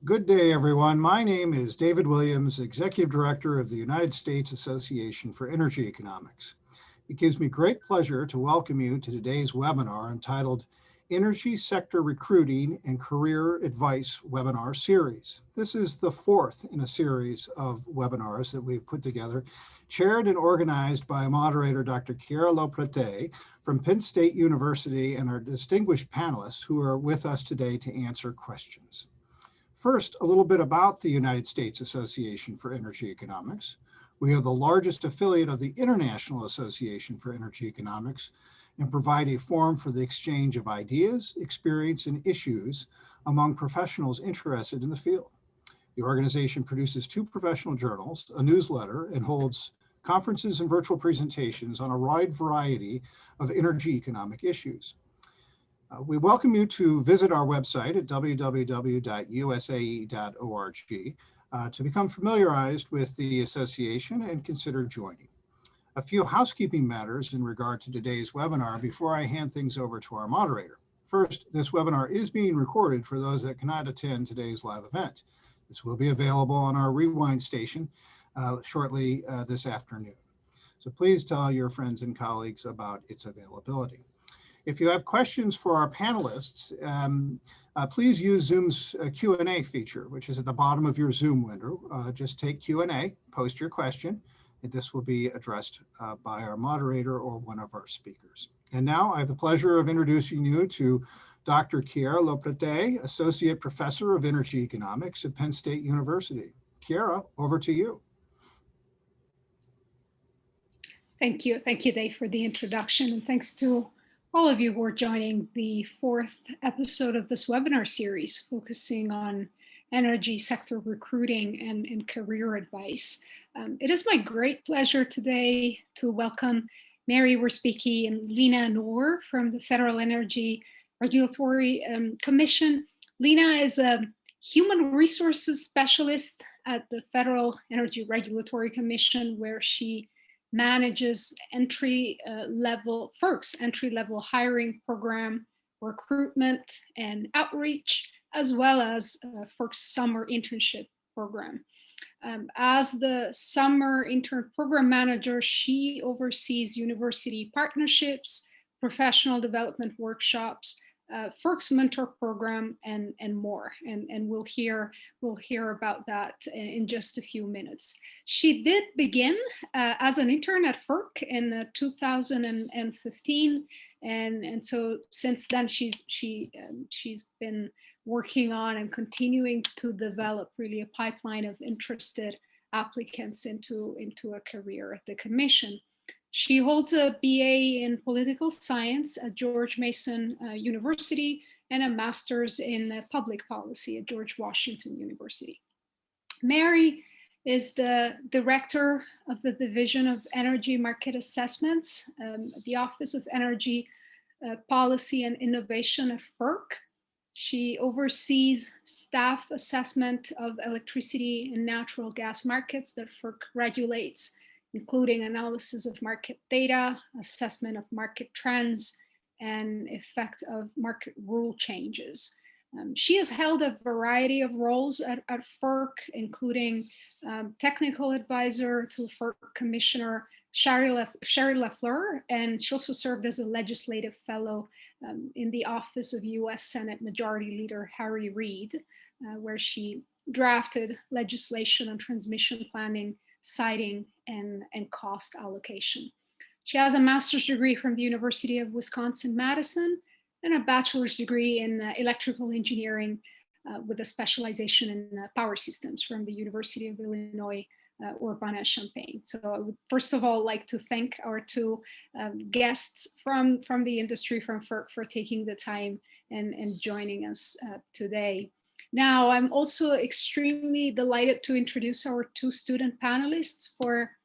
Good day, everyone. My name is David Williams, Executive Director of the United States Association for Energy Economics. It gives me great pleasure to welcome you to today's webinar entitled Energy Sector Recruiting and Career Advice Webinar Series. This is the fourth in a series of webinars that we've put together, chaired and organized by moderator Dr. Chiara Prete from Penn State University and our distinguished panelists who are with us today to answer questions. First, a little bit about the United States Association for Energy Economics. We are the largest affiliate of the International Association for Energy Economics and provide a forum for the exchange of ideas, experience, and issues among professionals interested in the field. The organization produces 2 professional journals, a newsletter, and holds conferences and virtual presentations on a wide variety of energy economic issues. We welcome you to visit our website at www.usae.org to become familiarized with the association and consider joining. A few housekeeping matters in regard to today's webinar before I hand things over to our moderator. First, this webinar is being recorded for those that cannot attend today's live event. This will be available on our Rewind station shortly this afternoon. So please tell your friends and colleagues about its availability. If you have questions for our panelists, please use Zoom's Q&A feature, which is at the bottom of your Zoom window. Just take Q&A, post your question, and this will be addressed by our moderator or one of our speakers. And now I have the pleasure of introducing you to Dr. Chiara Prete, Associate Professor of Energy Economics at Penn State University. Chiara, over to you. Thank you, Dave, for the introduction, and thanks to all of you who are joining the 4th episode of this webinar series focusing on energy sector recruiting and career advice. It is my great pleasure today to welcome Mary Wierzbicki and Lena Noor from the Federal Energy Regulatory Commission. Lena is a human resources specialist at the Federal Energy Regulatory Commission, where she manages Ferc's entry-level hiring program, recruitment and outreach, as well as Ferc's summer internship program. As the summer intern program manager, she oversees university partnerships, professional development workshops, Ferc's mentor program, and more. And we'll hear about that in just a few minutes. She did begin as an intern at Ferc in 2015, and so since then she's been working on and continuing to develop really a pipeline of interested applicants into a career at the commission. She holds a BA in political science at George Mason University and a master's in public policy at George Washington University. Mary is the director of the Division of Energy Market Assessments, the Office of Energy Policy and Innovation at Ferc. She oversees staff assessment of electricity and natural gas markets that Ferc regulates, including analysis of market data, assessment of market trends, and effect of market rule changes. She has held a variety of roles at Ferc, including technical advisor to Ferc Commissioner Sherry Lafleur, and she also served as a legislative fellow in the office of US Senate Majority Leader Harry Reid, where she drafted legislation on transmission planning, siting, and cost allocation. She has a master's degree from the University of Wisconsin-Madison and a bachelor's degree in electrical engineering with a specialization in power systems from the University of Illinois, Urbana-Champaign. So I would first of all like to thank our 2 guests from the industry from Ferc for taking the time and joining us today. Now, I'm also extremely delighted to introduce our 2 student panelists for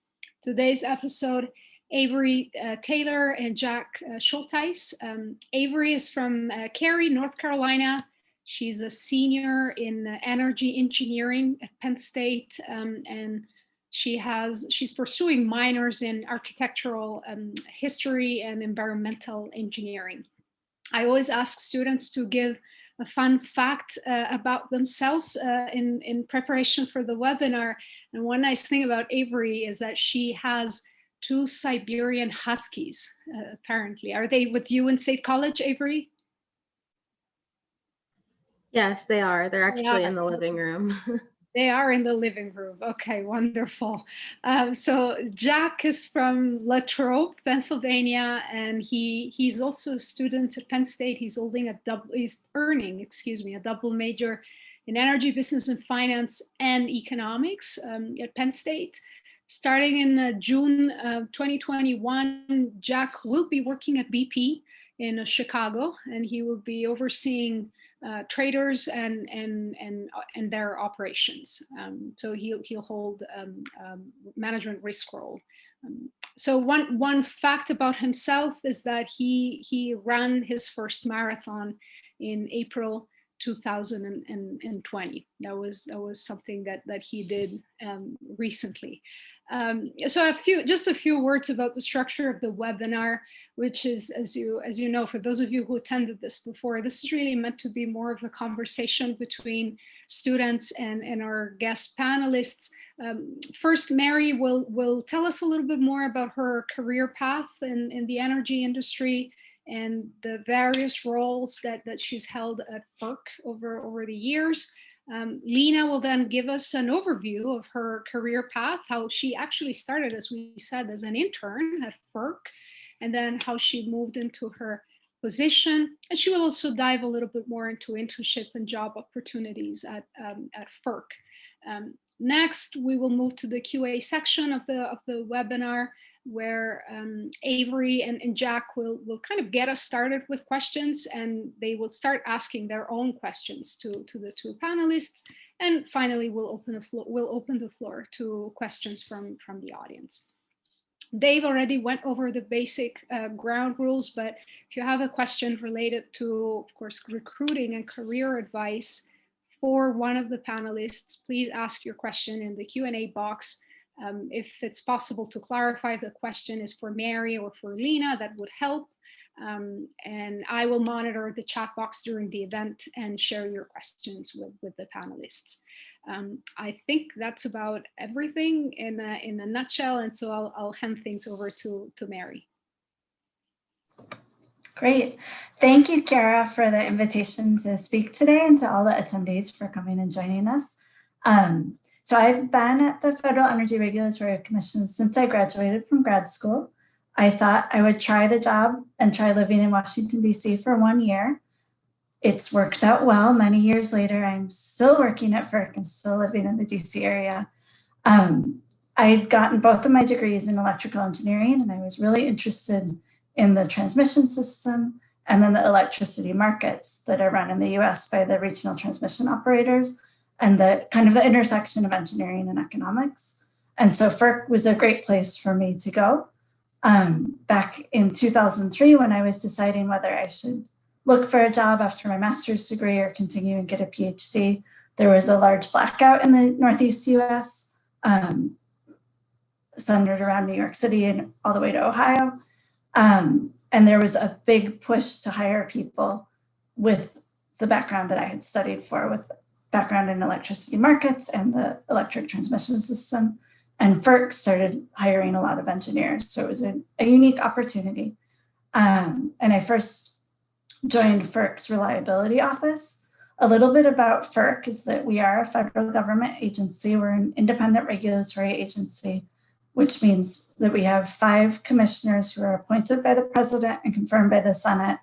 today's episode, Avery Taylor and Jack Schultes. Avery is from Cary, North Carolina. She's a senior in energy engineering at Penn State, and she's pursuing minors in architectural history and environmental engineering. I always ask students to give a fun fact about themselves in preparation for the webinar. And one nice thing about Avery is that she has 2 Siberian Huskies, apparently. Are they with you in State College, Avery? Yes, they are. They're actually in the living room. They are in the living room. Okay, wonderful. So Jack is from Latrobe, Pennsylvania, and he's also a student at Penn State. He's earning, excuse me, a double major in energy, business, and finance and economics at Penn State. Starting in June 2021, Jack will be working at BP in Chicago, and he will be overseeing traders and their operations. So he'll hold management risk role. So one fact about himself is that he ran his first marathon in April 2020. That was something that he did recently. So just a few words about the structure of the webinar, which is, as you know, for those of you who attended this before, this is really meant to be more of a conversation between students and our guest panelists. First, Mary will tell us a little bit more about her career path in the energy industry and the various roles that she's held at Ferc over the years. Lena will then give us an overview of her career path, how she actually started, as we said, as an intern at Ferc, and then how she moved into her position. And she will also dive a little bit more into internship and job opportunities at Ferc. Next, we will move to the QA section of the webinar, where Avery and Jack will kind of get us started with questions, and they will start asking their own questions to the 2 panelists. And finally, we'll open the floor to questions from the audience. Dave already went over the basic ground rules, but if you have a question related to, of course, recruiting and career advice for one of the panelists, please ask your question in the Q&A box. If it's possible to clarify if the question is for Mary or for Lena, that would help. And I will monitor the chat box during the event and share your questions with the panelists. I think that's about everything in a nutshell, and so I'll hand things over to Mary. Great. Thank you, Kiara, for the invitation to speak today, and to all the attendees for coming and joining us. So I've been at the Federal Energy Regulatory Commission since I graduated from grad school. I thought I would try the job and try living in Washington, D.C. for 1 year. It's worked out well. Many years later, I'm still working at Ferc and still living in the D.C. area. I'd gotten both of my degrees in electrical engineering, and I was really interested in the transmission system and then the electricity markets that are run in the US by the regional transmission operators, and the kind of the intersection of engineering and economics. And so Ferc was a great place for me to go. Back in 2003, when I was deciding whether I should look for a job after my master's degree or continue and get a PhD, there was a large blackout in the Northeast US, centered around New York City and all the way to Ohio. And there was a big push to hire people with the background that I had studied for, with background in electricity markets and the electric transmission system. And Ferc started hiring a lot of engineers. So it was a unique opportunity. And I first joined Ferc's reliability office. A little bit about Ferc is that we are a federal government agency. We're an independent regulatory agency, which means that we have 5 commissioners who are appointed by the president and confirmed by the Senate,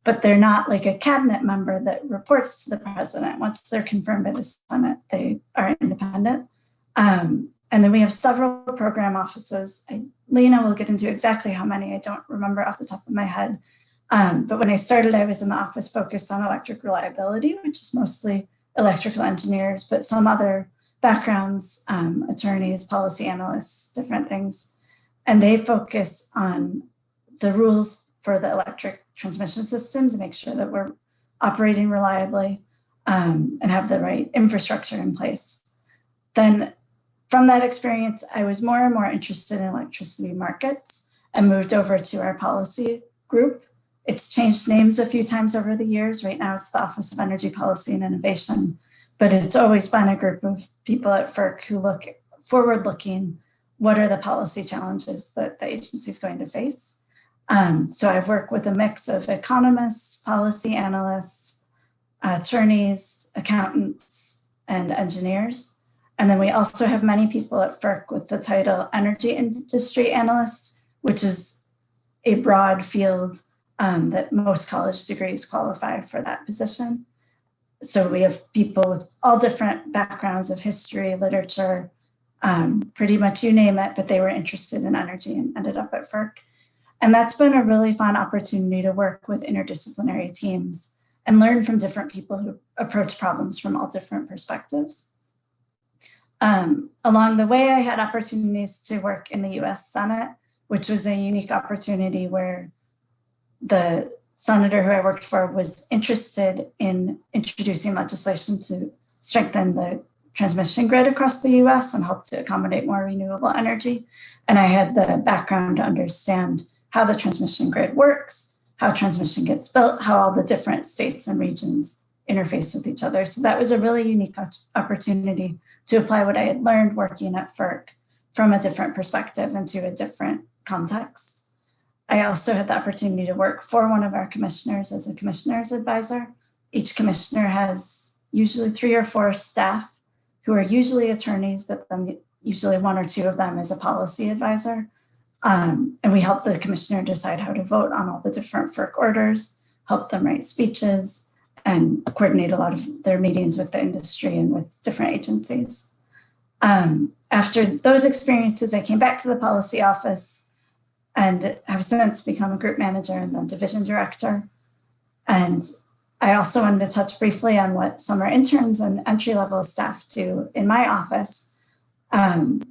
but they're not like a cabinet member that reports to the president. Once they're confirmed by the Senate, they are independent. And then we have several program offices. Lena will get into exactly how many, I don't remember off the top of my head. But when I started, I was in the office focused on electric reliability, which is mostly electrical engineers, but some other backgrounds, attorneys, policy analysts, different things. And they focus on the rules for the electric transmission system to make sure that we're operating reliably and have the right infrastructure in place. Then from that experience, I was more and more interested in electricity markets and moved over to our policy group It's changed names a few times over the years. Right now it's the Office of Energy Policy and Innovation, but it's always been a group of people at Ferc who look forward-looking. What are the policy challenges that the agency is going to face? So I've worked with a mix of economists, policy analysts, attorneys, accountants, and engineers. And then we also have many people at Ferc with the title Energy Industry Analyst, which is a broad field that most college degrees qualify for that position. So we have people with all different backgrounds of history, literature, pretty much you name it, but they were interested in energy and ended up at Ferc. And that's been a really fun opportunity to work with interdisciplinary teams and learn from different people who approach problems from all different perspectives. Along the way, I had opportunities to work in the US Senate, which was a unique opportunity where the senator who I worked for was interested in introducing legislation to strengthen the transmission grid across the US and help to accommodate more renewable energy. And I had the background to understand how the transmission grid works, how transmission gets built, how all the different states and regions interface with each other. So that was a really unique opportunity to apply what I had learned working at Ferc from a different perspective into a different context. I also had the opportunity to work for one of our commissioners as a commissioner's advisor. Each commissioner has usually 3 or 4 staff who are usually attorneys, but then usually 1 or 2 of them as a policy advisor. And we help the commissioner decide how to vote on all the different Ferc orders, help them write speeches, and coordinate a lot of their meetings with the industry and with different agencies. After those experiences, I came back to the policy office and have since become a group manager and then division director. And I also wanted to touch briefly on what summer interns and entry-level staff do in my office. I've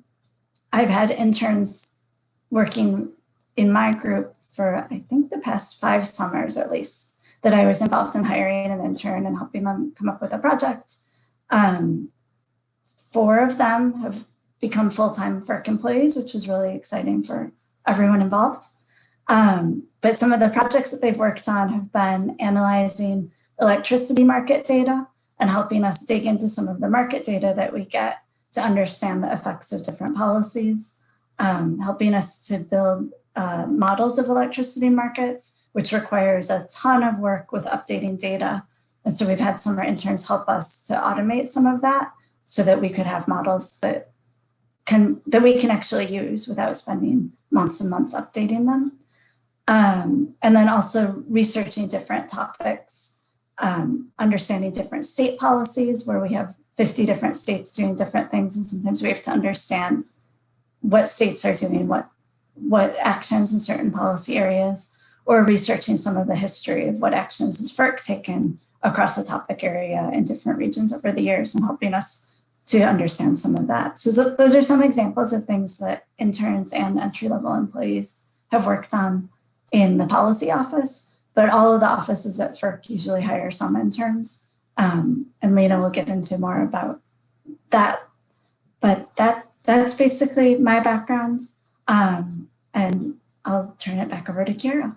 had interns working in my group for, I think, the past 5 summers at least, that I was involved in hiring an intern and helping them come up with a project. 4 of them have become full-time Ferc employees, which was really exciting for everyone involved. But some of the projects that they've worked on have been analyzing electricity market data and helping us dig into some of the market data that we get to understand the effects of different policies, helping us to build models of electricity markets, which requires a ton of work with updating data. And so we've had some of our interns help us to automate some of that so that we could have models that we can actually use without spending months and months updating them. And then also researching different topics, understanding different state policies where we have 50 different states doing different things. And sometimes we have to understand what states are doing what actions in certain policy areas, or researching some of the history of what actions has Ferc taken across a topic area in different regions over the years and helping us to understand some of that. So those are some examples of things that interns and entry-level employees have worked on in the policy office, but all of the offices at Ferc usually hire some interns. And Lena will get into more about that. But that's basically my background. And I'll turn it back over to Kiara.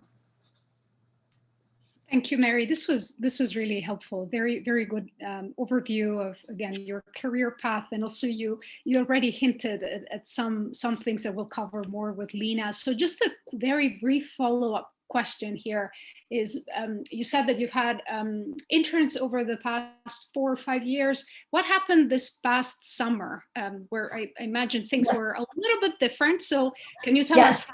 Thank you, Mary. This was really helpful. Very, very good overview of, again, your career path. And also you already hinted at some things that we'll cover more with Lena. So just a very brief follow-up question here is, you said that you've had interns over the past 4 or 5 years. What happened this past summer, where I imagine things were a little bit different? So can you tell us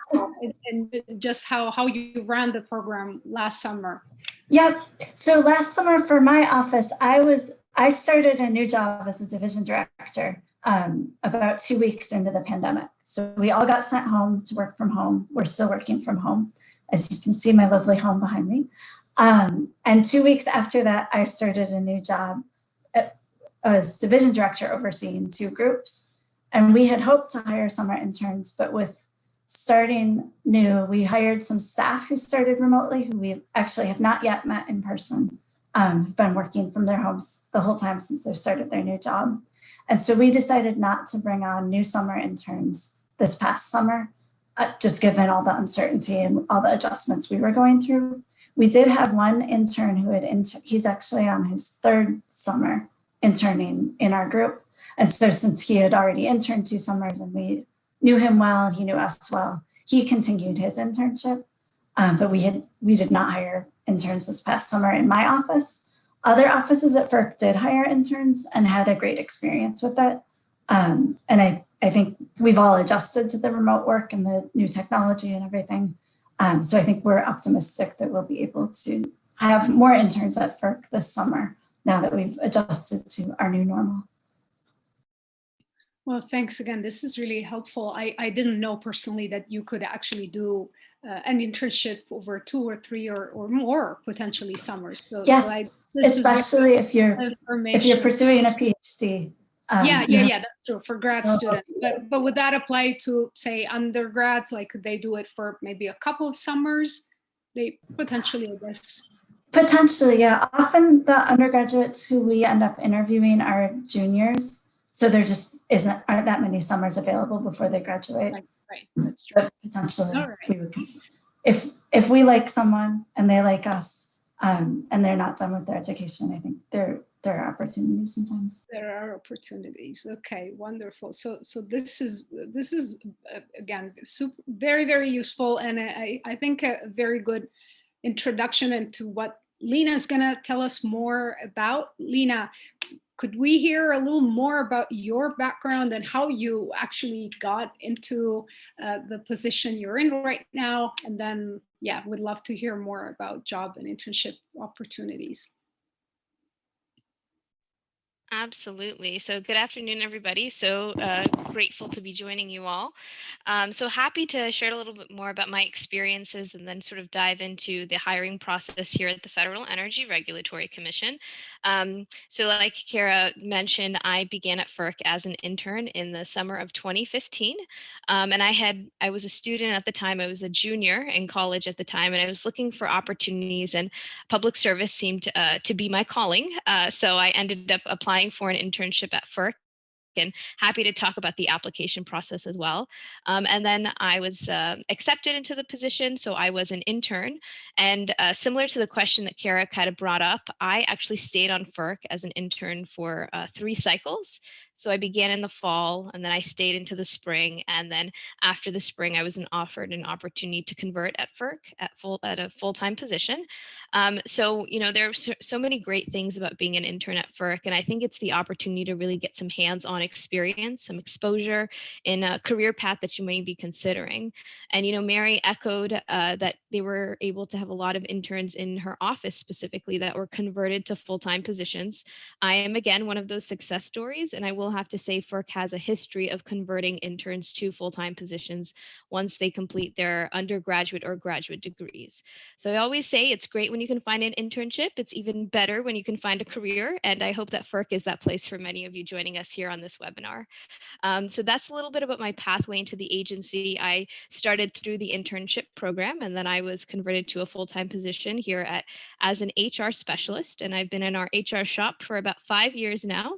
and just how you ran the program last summer? Yep. So last summer for my office, I started a new job as a division director about 2 weeks into the pandemic. So we all got sent home to work from home. We're still working from home. As you can see, my lovely home behind me. And 2 weeks after that, I started a new job as division director overseeing 2 groups. And we had hoped to hire summer interns, but with starting new, we hired some staff who started remotely, who we actually have not yet met in person, have been working from their homes the whole time since they started their new job. And so we decided not to bring on new summer interns this past summer, just given all the uncertainty and all the adjustments we were going through. We did have one intern who had he's actually on his 3rd summer interning in our group. And so since he had already interned 2 summers and we knew him well and he knew us well, he continued his internship. But we did not hire interns this past summer in my office. Other offices at Ferc did hire interns and had a great experience with it. And I think we've all adjusted to the remote work and the new technology and everything. So I think we're optimistic that we'll be able to have more interns at Ferc this summer now that we've adjusted to our new normal. Well, thanks again. This is really helpful. I didn't know personally that you could actually do an internship over 2 or 3 or more potentially summers. So, yes, especially if you're pursuing a PhD. Yeah, that's true for grad students. But would that apply to, say, undergrads? Like, could they do it for maybe a couple of summers? They potentially, I guess. Potentially, yeah. Often the undergraduates who we end up interviewing are juniors, so there just aren't that many summers available before they graduate. Right. That's true. But potentially, we would consider if we like someone and they like us, and they're not done with their education. I think there are opportunities sometimes. There are opportunities. Okay, wonderful. So this is again very, very useful, and I think a very good introduction into what Lena is going to tell us more about. Lena, could we hear a little more about your background and how you actually got into the position you're in right now? And then, yeah, we'd love to hear more about job and internship opportunities. Absolutely. So good afternoon, everybody. So grateful to be joining you all. So happy to share a little bit more about my experiences and then sort of dive into the hiring process here at the Federal Energy Regulatory Commission. So like Kiara mentioned, I began at Ferc as an intern in the summer of 2015. And I was a student at the time. I was a junior in college at the time, and I was looking for opportunities, and public service seemed to be my calling. So I ended up applying for an internship at Ferc, and happy to talk about the application process as well. And then I was accepted into the position, so I was an intern. And similar to the question that Kiara kind of brought up, I actually stayed on Ferc as an intern for 3 cycles. So I began in the fall, and then I stayed into the spring. And then after the spring, I was offered an opportunity to convert at Ferc at a full-time position. So, there are so many great things about being an intern at Ferc. And I think it's the opportunity to really get some hands-on experience, some exposure in a career path that you may be considering. And, Mary echoed that they were able to have a lot of interns in her office specifically that were converted to full-time positions. I am, again, one of those success stories, and I will have to say Ferc has a history of converting interns to full-time positions once they complete their undergraduate or graduate degrees. So I always say it's great when you can find an internship. It's even better when you can find a career. And I hope that Ferc is that place for many of you joining us here on this webinar. So that's a little bit about my pathway into the agency. I started through the internship program, and then I was converted to a full-time position here as an HR specialist. And I've been in our HR shop for about 5 years now.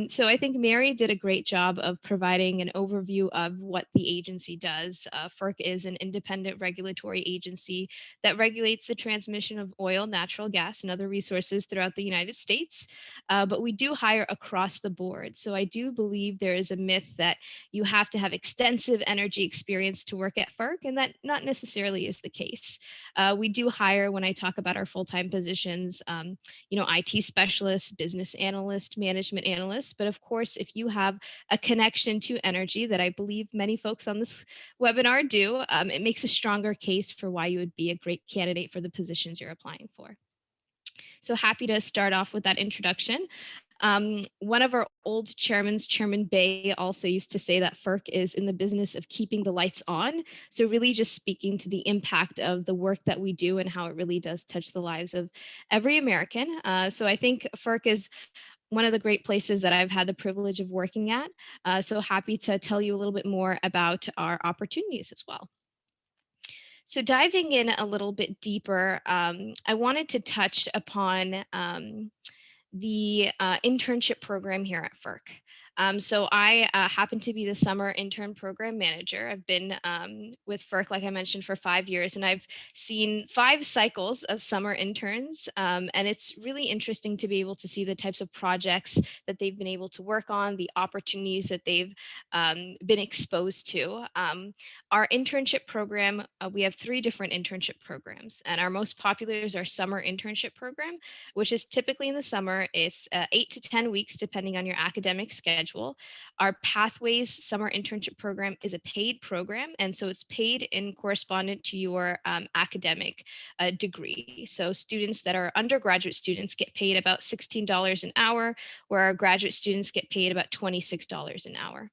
So I think Mary did a great job of providing an overview of what the agency does. Ferc is an independent regulatory agency that regulates the transmission of oil, natural gas, and other resources throughout the United States. But we do hire across the board. So I do believe there is a myth that you have to have extensive energy experience to work at Ferc, and that not necessarily is the case. We do hire, when I talk about our full-time positions, IT specialists, business analyst, management analyst. But of course, if you have a connection to energy that I believe many folks on this webinar do, it makes a stronger case for why you would be a great candidate for the positions you're applying for. So happy to start off with that introduction. One of our old chairmen, Chairman Bay, also used to say that Ferc is in the business of keeping the lights on. So really just speaking to the impact of the work that we do and how it really does touch the lives of every American. So I think Ferc is one of the great places that I've had the privilege of working at. So happy to tell you a little bit more about our opportunities as well. So diving in a little bit deeper, I wanted to touch upon the internship program here at Ferc. So I happen to be the summer intern program manager. I've been with Ferc, like I mentioned, for 5 years, and I've seen 5 cycles of summer interns. And it's really interesting to be able to see the types of projects that they've been able to work on, the opportunities that they've been exposed to. Our internship program, we have 3 different internship programs, and our most popular is our summer internship program, which is typically in the summer. It's 8 to 10 weeks, depending on your academic schedule. Our Pathways summer internship program is a paid program, and so it's paid in correspondent to your academic degree. So students that are undergraduate students get paid about $16 an hour, where our graduate students get paid about $26 an hour.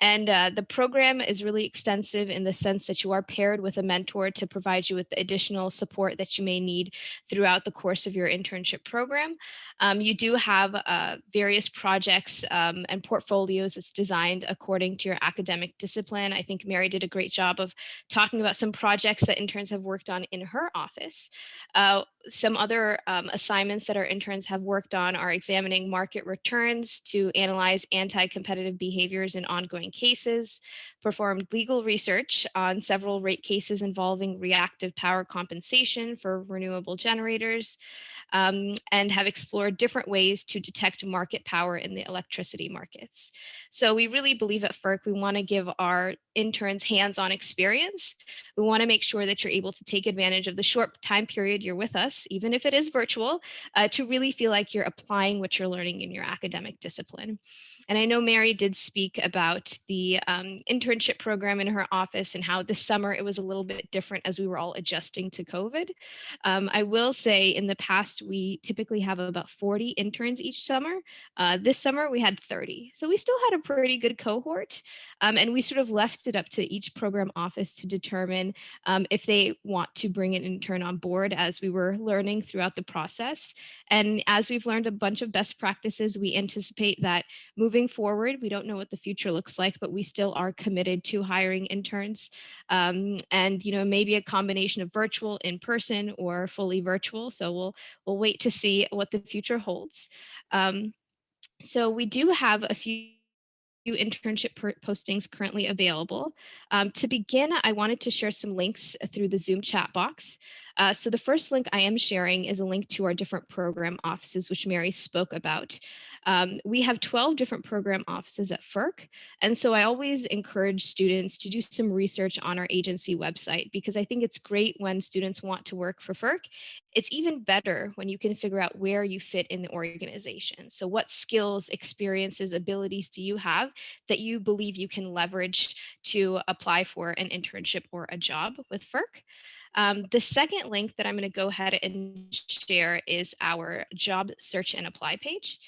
And the program is really extensive in the sense that you are paired with a mentor to provide you with the additional support that you may need throughout the course of your internship program. You do have various projects and portfolios that's designed according to your academic discipline. I think Mary did a great job of talking about some projects that interns have worked on in her office. Some other assignments that our interns have worked on are examining market returns to analyze anti-competitive behaviors in ongoing cases, performed legal research on several rate cases involving reactive power compensation for renewable generators, and have explored different ways to detect market power in the electricity markets. So we really believe at Ferc, we want to give our interns hands-on experience. We want to make sure that you're able to take advantage of the short time period you're with us, even if it is virtual, to really feel like you're applying what you're learning in your academic discipline. And I know Mary did speak about the internship program in her office and how this summer it was a little bit different as we were all adjusting to COVID. I will say in the past, we typically have about 40 interns each summer. This summer we had 30. So we still had a pretty good cohort. And we sort of left it up to each program office to determine if they want to bring an intern on board as we were learning throughout the process. And as we've learned a bunch of best practices, we anticipate that moving forward, we don't know what the future looks like, but we still are committed to hiring interns. And, maybe a combination of virtual, in person, or fully virtual. So we'll wait to see what the future holds. So we do have a few internship postings currently available. To begin, I wanted to share some links through the Zoom chat box. So the first link I am sharing is a link to our different program offices, which Mary spoke about. We have 12 different program offices at Ferc. And so I always encourage students to do some research on our agency website, because I think it's great when students want to work for Ferc. It's even better when you can figure out where you fit in the organization. So what skills, experiences, abilities do you have that you believe you can leverage to apply for an internship or a job with Ferc? The second link that I'm going to go ahead and share is our job search and apply page.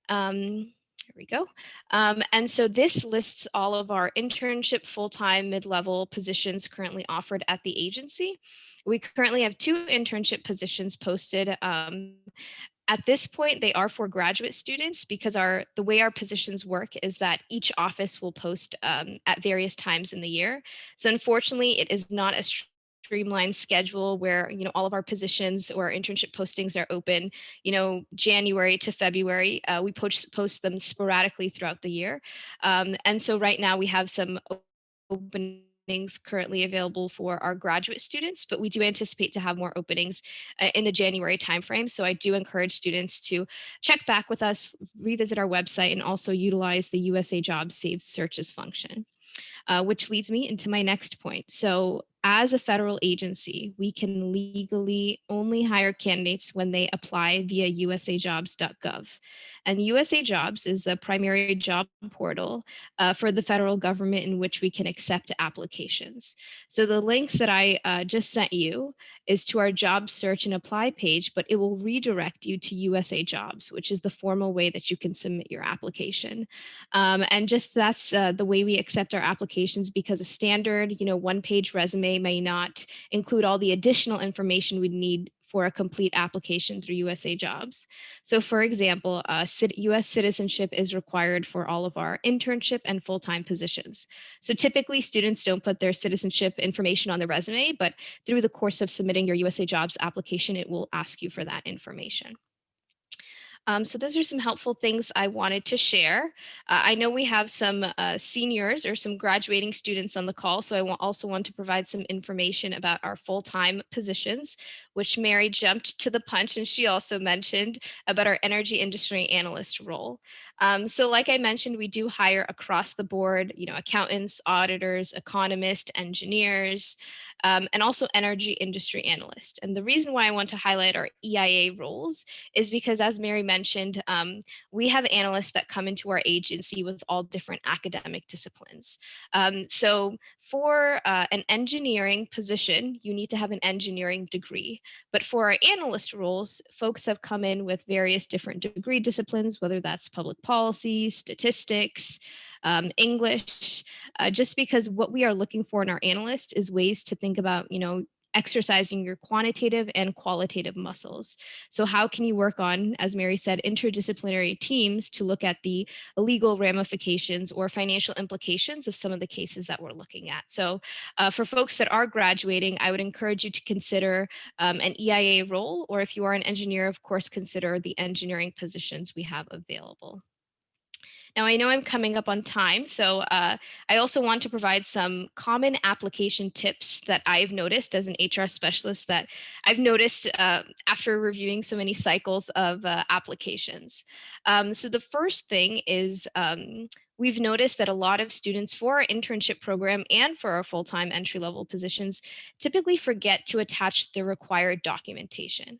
Here we go. And so this lists all of our internship, full-time, mid-level positions currently offered at the agency. We currently have 2 internship positions posted. At this point, they are for graduate students, because the way our positions work is that each office will post at various times in the year. So unfortunately, it is not a streamlined schedule where all of our positions or internship postings are open January to February. We post them sporadically throughout the year, and so right now we have some openings currently available for our graduate students, but we do anticipate to have more openings in the January timeframe. So I do encourage students to check back with us, revisit our website, and also utilize the USA Jobs Saved Searches function. Which leads me into my next point. So as a federal agency, we can legally only hire candidates when they apply via usajobs.gov. And USA Jobs is the primary job portal for the federal government in which we can accept applications. So the links that I just sent you is to our job search and apply page, but it will redirect you to USA Jobs, which is the formal way that you can submit your application. And just that's the way we accept our applications, because a standard, one-page resume may not include all the additional information we'd need for a complete application through USA Jobs. So for example, US citizenship is required for all of our internship and full-time positions. So typically students don't put their citizenship information on the resume, but through the course of submitting your USA Jobs application, it will ask you for that information. So those are some helpful things I wanted to share. I know we have some seniors or some graduating students on the call, so I also want to provide some information about our full-time positions, which Mary jumped to the punch, and she also mentioned about our energy industry analyst role. So like I mentioned, we do hire across the board, accountants, auditors, economists, engineers, and also energy industry analysts. And the reason why I want to highlight our EIA roles is because, as Mary mentioned, we have analysts that come into our agency with all different academic disciplines. So for an engineering position, you need to have an engineering degree. But for our analyst roles, folks have come in with various different degree disciplines, whether that's public policy, statistics, English, just because what we are looking for in our analyst is ways to think about, exercising your quantitative and qualitative muscles. So how can you work on, as Mary said, interdisciplinary teams to look at the legal ramifications or financial implications of some of the cases that we're looking at? So for folks that are graduating, I would encourage you to consider an EIA role, or if you are an engineer, of course, consider the engineering positions we have available. Now, I know I'm coming up on time, so I also want to provide some common application tips that I've noticed as an HR specialist that I've noticed after reviewing so many cycles of applications. So the first thing is we've noticed that a lot of students for our internship program and for our full-time entry-level positions typically forget to attach the required documentation.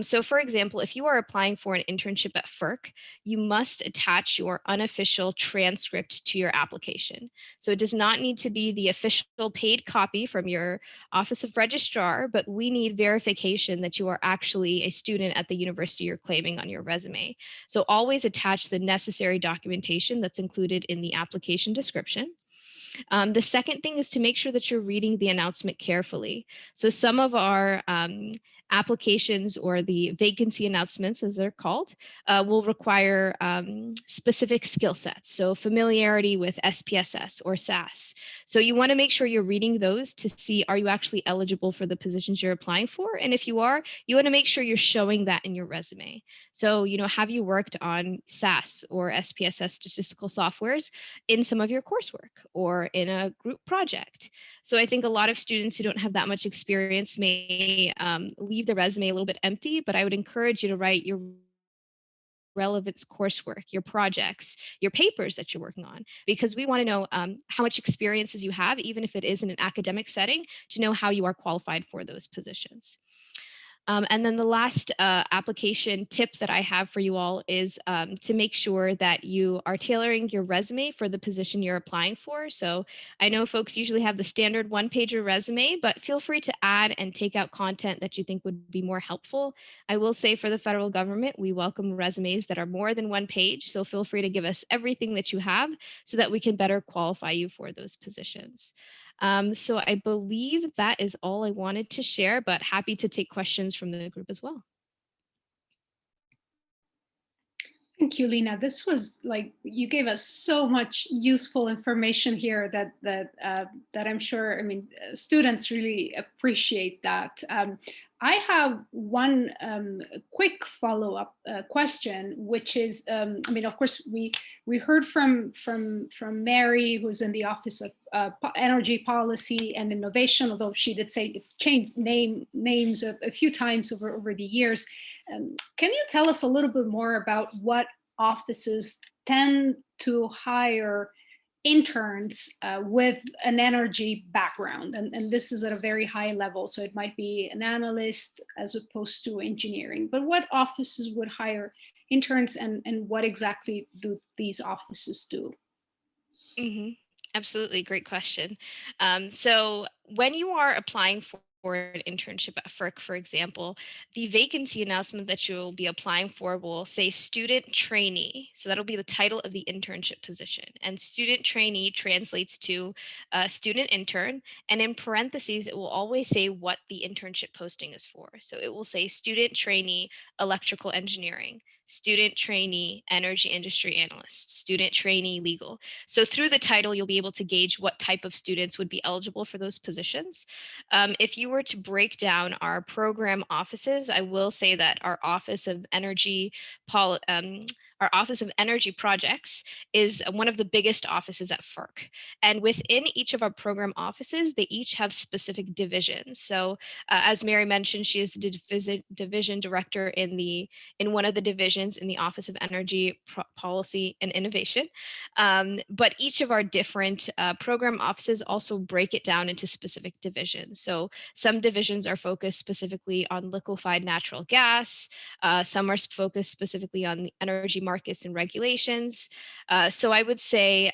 So for example, if you are applying for an internship at Ferc, you must attach your unofficial transcript to your application. So it does not need to be the official paid copy from your Office of Registrar, but we need verification that you are actually a student at the university you're claiming on your resume. So always attach the necessary documentation that's included in the application description. The second thing is to make sure that you're reading the announcement carefully. So some of our applications, or the vacancy announcements as they're called, will require specific skill sets. So familiarity with SPSS or SAS. So you want to make sure you're reading those to see, are you actually eligible for the positions you're applying for? And if you are, you want to make sure you're showing that in your resume. So, have you worked on SAS or SPSS statistical softwares in some of your coursework or in a group project? So I think a lot of students who don't have that much experience may leave the resume a little bit empty, but I would encourage you to write your relevance coursework, your projects, your papers that you're working on, because we want to know how much experiences you have, even if it is in an academic setting, to know how you are qualified for those positions. And then the last application tip that I have for you all is to make sure that you are tailoring your resume for the position you're applying for. So I know folks usually have the standard one-pager resume, but feel free to add and take out content that you think would be more helpful. I will say, for the federal government, we welcome resumes that are more than one page. So feel free to give us everything that you have so that we can better qualify you for those positions. So I believe that is all I wanted to share, but happy to take questions from the group as well. Thank you, Lena. This was you gave us so much useful information here that I'm sure, students really appreciate that. I have one quick follow-up question, which is, of course, we heard from Mary, who's in the Office of Energy Policy and Innovation, although she did say it changed names a few times over the years. Can you tell us a little bit more about what offices tend to hire interns with an energy background? And this is at a very high level, so it might be an analyst as opposed to engineering. But what offices would hire interns, and what exactly do these offices do? Mm-hmm. Absolutely. Great question. So when you are applying for an internship at Ferc, for example, the vacancy announcement that you will be applying for will say student trainee. So that'll be the title of the internship position. And student trainee translates to student intern. And in parentheses, it will always say what the internship posting is for. So it will say student trainee electrical engineering, student trainee, energy industry analyst, student trainee, legal. So through the title, you'll be able to gauge what type of students would be eligible for those positions. If you were to break down our program offices, I will say that our Office of Energy our Office of Energy Projects is one of the biggest offices at Ferc. And within each of our program offices, they each have specific divisions. So as Mary mentioned, she is the division director in one of the divisions in the Office of Energy Policy and Innovation. But each of our different program offices also break it down into specific divisions. So some divisions are focused specifically on liquefied natural gas. Some are focused specifically on the energy markets and regulations. So I would say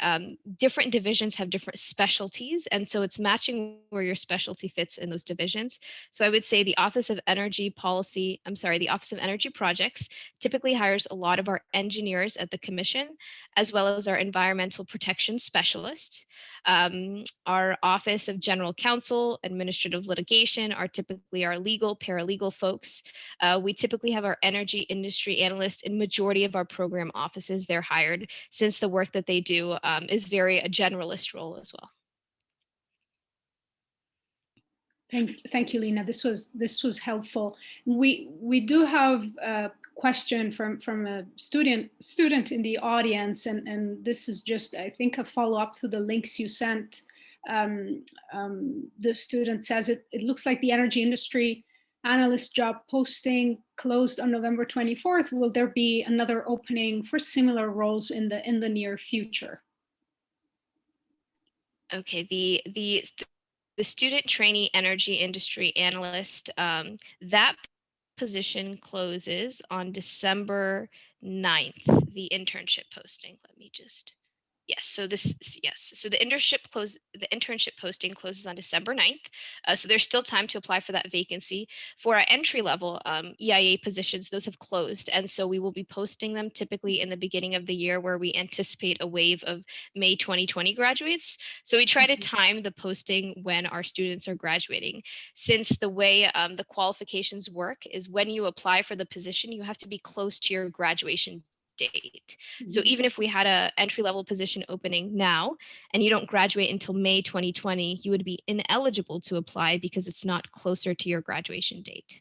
different divisions have different specialties. And so it's matching where your specialty fits in those divisions. So I would say the Office of Energy Projects typically hires a lot of our engineers at the commission, as well as our environmental protection specialist. Our Office of General Counsel, Administrative Litigation are typically our legal, paralegal folks. We typically have our energy industry analyst in majority of our program offices. They're hired since the work that they do is very a generalist role as well. Thank you, Lena. This was helpful. We do have a question from a student in the audience, and this is just, I think, a follow-up to the links you sent. The student says it looks like the energy industry analyst job posting closed on November 24th. Will there be another opening for similar roles in the near future? Okay, the student trainee energy industry analyst, that position closes on December 9th, the internship posting. Let me just, yes, so the internship posting closes on December 9th. So there's still time to apply for that vacancy. For our entry level EIA positions, those have closed. And so we will be posting them typically in the beginning of the year, where we anticipate a wave of May 2020 graduates. So we try to time the posting when our students are graduating. Since the way the qualifications work is when you apply for the position, you have to be close to your graduation date. So even if we had an entry-level position opening now and you don't graduate until May 2020, you would be ineligible to apply because it's not closer to your graduation date.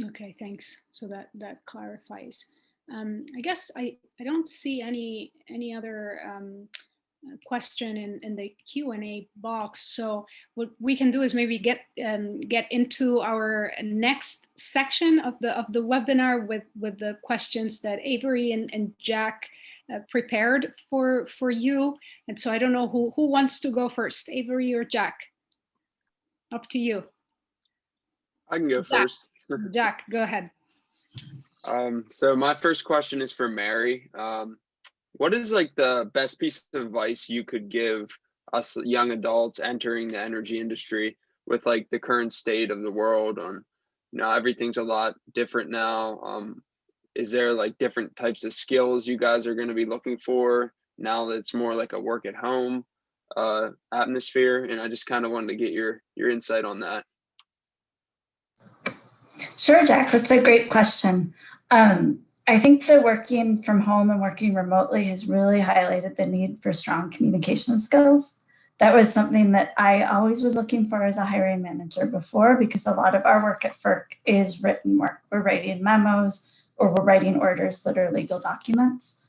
Okay, thanks. So that clarifies. I guess I don't see any other question in the Q&A box. So what we can do is maybe get into our next section of the webinar with the questions that Avery and Jack prepared for you. And so I don't know who wants to go first, Avery or Jack? Up to you. I can go first. Jack, go ahead. So my first question is for Mary. What is like the best piece of advice you could give us young adults entering the energy industry with like the current state of the world on, everything's a lot different now. Is there like different types of skills you guys are going to be looking for now that it's more like a work at home atmosphere? And I just kind of wanted to get your insight on that. Sure, Jack, that's a great question. I think the working from home and working remotely has really highlighted the need for strong communication skills. That was something that I always was looking for as a hiring manager before, because a lot of our work at Ferc is written work. We're writing memos or we're writing orders that are legal documents.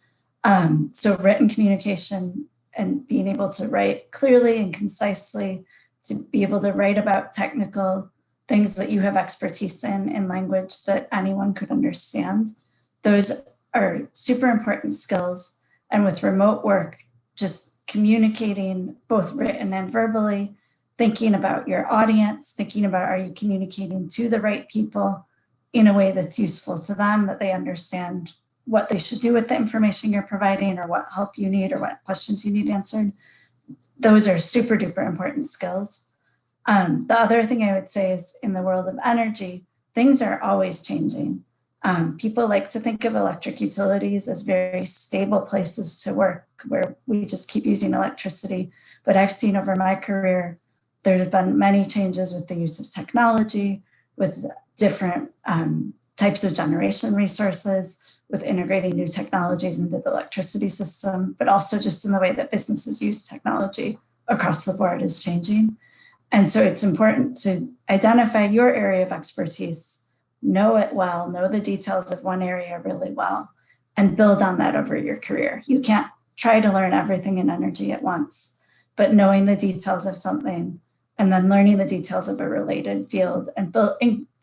So written communication and being able to write clearly and concisely, to be able to write about technical things that you have expertise in language that anyone could understand. Those are super important skills. And with remote work, just communicating both written and verbally, thinking about your audience, thinking about, are you communicating to the right people in a way that's useful to them, that they understand what they should do with the information you're providing, or what help you need, or what questions you need answered. Those are super duper important skills. The other thing I would say is, in the world of energy, things are always changing. People like to think of electric utilities as very stable places to work, where we just keep using electricity. But I've seen over my career, there have been many changes with the use of technology, with different types of generation resources, with integrating new technologies into the electricity system, but also just in the way that businesses use technology across the board is changing. And so it's important to identify your area of expertise, know it well, know the details of one area really well, and build on that over your career. You can't try to learn everything in energy at once, but knowing the details of something and then learning the details of a related field and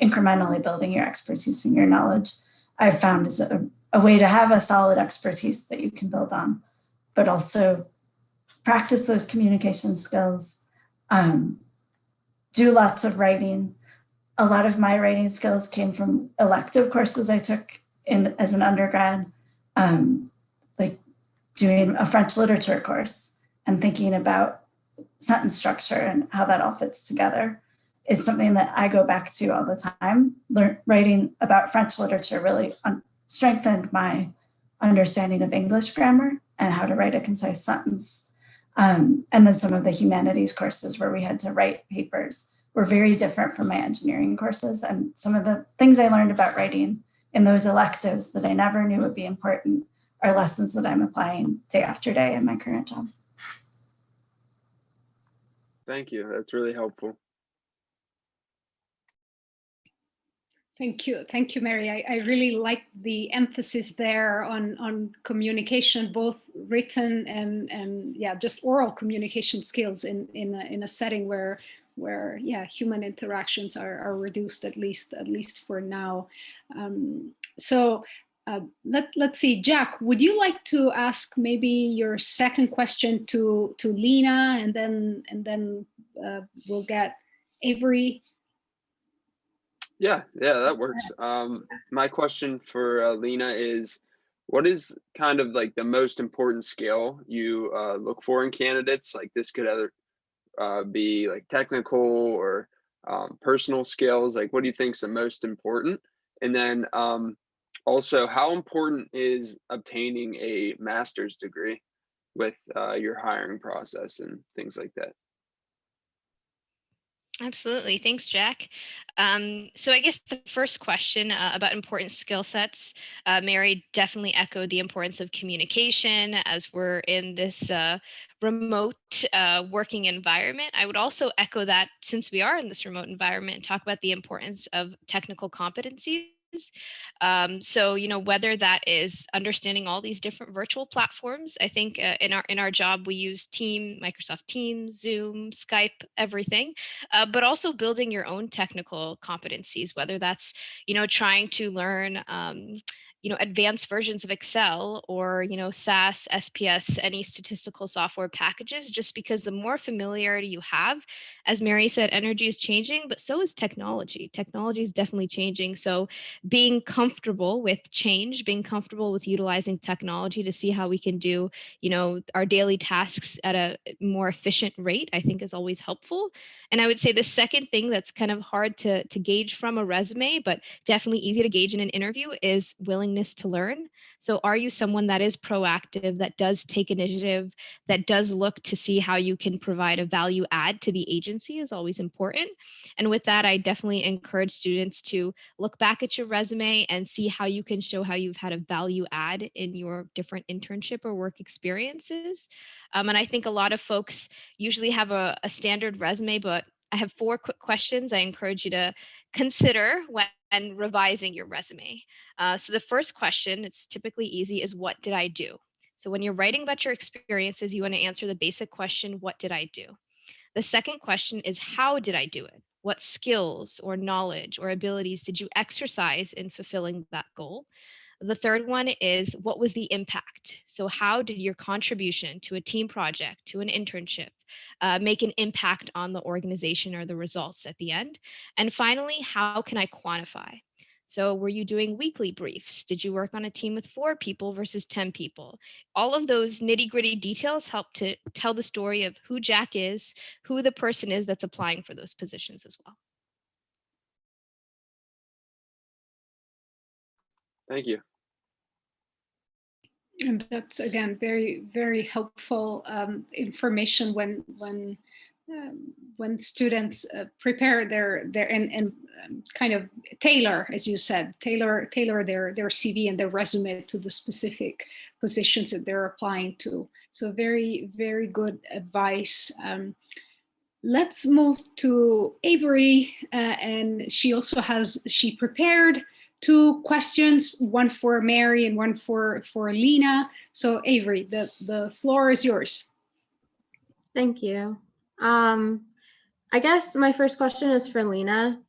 incrementally building your expertise and your knowledge, I've found is a way to have a solid expertise that you can build on, but also practice those communication skills, do lots of writing. A lot of my writing skills came from elective courses I took as an undergrad, like doing a French literature course and thinking about sentence structure and how that all fits together is something that I go back to all the time. Writing about French literature really strengthened my understanding of English grammar and how to write a concise sentence. And then some of the humanities courses where we had to write papers were very different from my engineering courses. And some of the things I learned about writing in those electives that I never knew would be important are lessons that I'm applying day after day in my current job. Thank you. That's really helpful. Thank you, Mary. I really like the emphasis there on communication, both written and yeah, just oral communication skills in a setting where yeah, human interactions are reduced at least for now. Let's see, Jack, would you like to ask maybe your second question to Lena, and then we'll get Avery. Yeah, that works. My question for Lena is, what is kind of like the most important skill you look for in candidates? Like this could either be like technical or personal skills. Like, what do you think is the most important? And then also, how important is obtaining a master's degree with your hiring process and things like that? Absolutely. Thanks, Jack. So I guess the first question about important skill sets, Mary definitely echoed the importance of communication as we're in this remote working environment. I would also echo that since we are in this remote environment, and talk about the importance of technical competencies. So, whether that is understanding all these different virtual platforms, I think in our job, we use Microsoft Teams, Zoom, Skype, everything, but also building your own technical competencies, whether that's, trying to learn, advanced versions of Excel or, SAS, SPS, any statistical software packages, just because the more familiarity you have, as Mary said, energy is changing, but so is technology. Technology is definitely changing. So being comfortable with change, being comfortable with utilizing technology to see how we can do, our daily tasks at a more efficient rate, I think is always helpful. And I would say the second thing that's kind of hard to gauge from a resume, but definitely easy to gauge in an interview, is willingness to learn. So are you someone that is proactive, that does take initiative, that does look to see how you can provide a value add to the agency is always important. And with that, I definitely encourage students to look back at your resume and see how you can show how you've had a value add in your different internship or work experiences. And I think a lot of folks usually have a standard resume, but I have 4 quick questions I encourage you to consider when revising your resume. So the first question, it's typically easy, is what did I do? So when you're writing about your experiences, you want to answer the basic question, what did I do? The second question is, how did I do it? What skills or knowledge or abilities did you exercise in fulfilling that goal? The third one is, what was the impact? So how did your contribution to a team project, to an internship, make an impact on the organization or the results at the end? And finally, how can I quantify? So were you doing weekly briefs? Did you work on a team with 4 people versus 10 people? All of those nitty gritty details help to tell the story of who Jack is, who the person is that's applying for those positions as well. Thank you. And that's, again, very, very helpful information when when students prepare their and kind of tailor, as you said, tailor their CV and their resume to the specific positions that they're applying to. So very, very good advice. Let's move to Avery, and she prepared 2 questions, one for Mary and one for Lena. So Avery, the floor is yours. Thank you. I guess my first question is for Lena.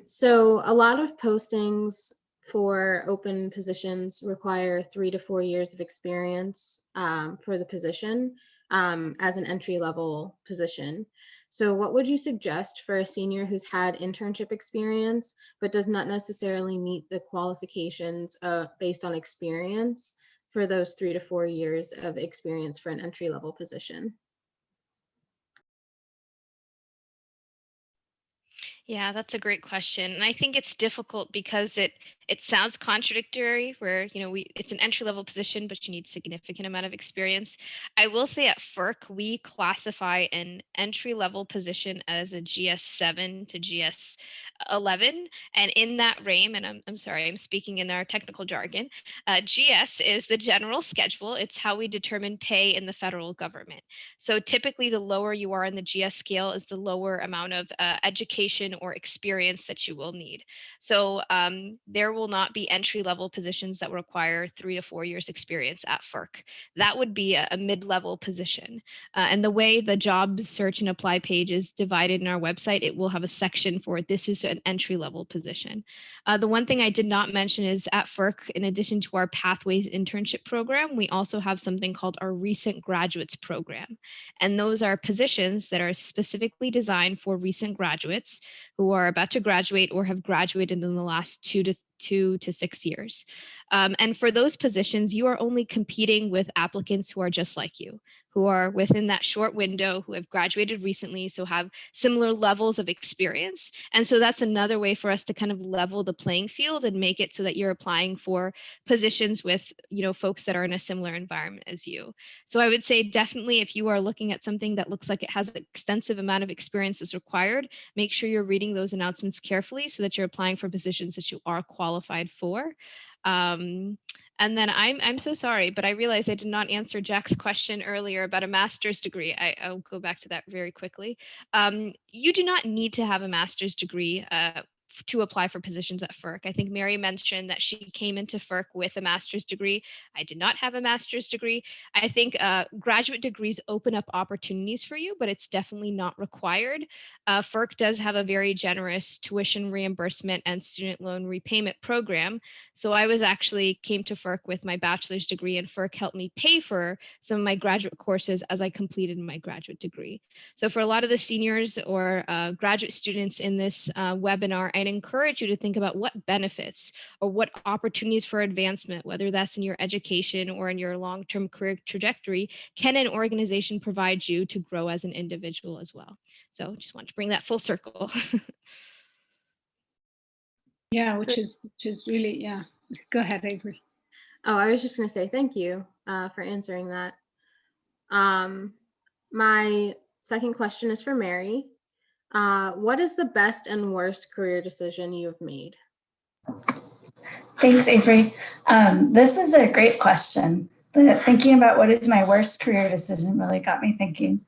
So a lot of postings for open positions require 3 to 4 years of experience for the position as an entry-level position. So what would you suggest for a senior who's had internship experience but does not necessarily meet the qualifications based on experience for those 3 to 4 years of experience for an entry-level position? Yeah, that's a great question. And I think it's difficult because it sounds contradictory where, it's an entry level position, but you need significant amount of experience. I will say at Ferc, we classify an entry level position as a GS7 to GS11. And in that range, and I'm sorry, I'm speaking in our technical jargon, GS is the general schedule. It's how we determine pay in the federal government. So typically the lower you are in the GS scale is the lower amount of education or experience that you will need. So there will not be entry-level positions that require 3 to 4 years experience at Ferc. That would be a mid-level position. And the way the job search and apply page is divided in our website, it will have a section for this is an entry-level position. The one thing I did not mention is at Ferc, in addition to our Pathways Internship Program, we also have something called our Recent Graduates Program. And those are positions that are specifically designed for recent graduates who are about to graduate or have graduated in the last 2 to 6 years. And for those positions, you are only competing with applicants who are just like you, who are within that short window, who have graduated recently, so have similar levels of experience. And so that's another way for us to kind of level the playing field and make it so that you're applying for positions with, folks that are in a similar environment as you. So I would say definitely if you are looking at something that looks like it has an extensive amount of experience as required, make sure you're reading those announcements carefully so that you're applying for positions that you are qualified for. And then I'm so sorry, but I realized I did not answer Jack's question earlier about a master's degree. I'll go back to that very quickly. You do not need to have a master's degree to apply for positions at Ferc. I think Mary mentioned that she came into Ferc with a master's degree. I did not have a master's degree. I think graduate degrees open up opportunities for you, but it's definitely not required. Ferc does have a very generous tuition reimbursement and student loan repayment program. So I came to Ferc with my bachelor's degree, and Ferc helped me pay for some of my graduate courses as I completed my graduate degree. So for a lot of the seniors or graduate students in this webinar, I'd encourage you to think about what benefits or what opportunities for advancement, whether that's in your education or in your long-term career trajectory, can an organization provide you to grow as an individual as well. So just want to bring that full circle. Yeah, which is really, yeah. Go ahead, Avery. Oh, I was just going to say thank you for answering that. My second question is for Mary. What is the best and worst career decision you've made? Thanks, Avery. This is a great question. Thinking about what is my worst career decision really got me thinking.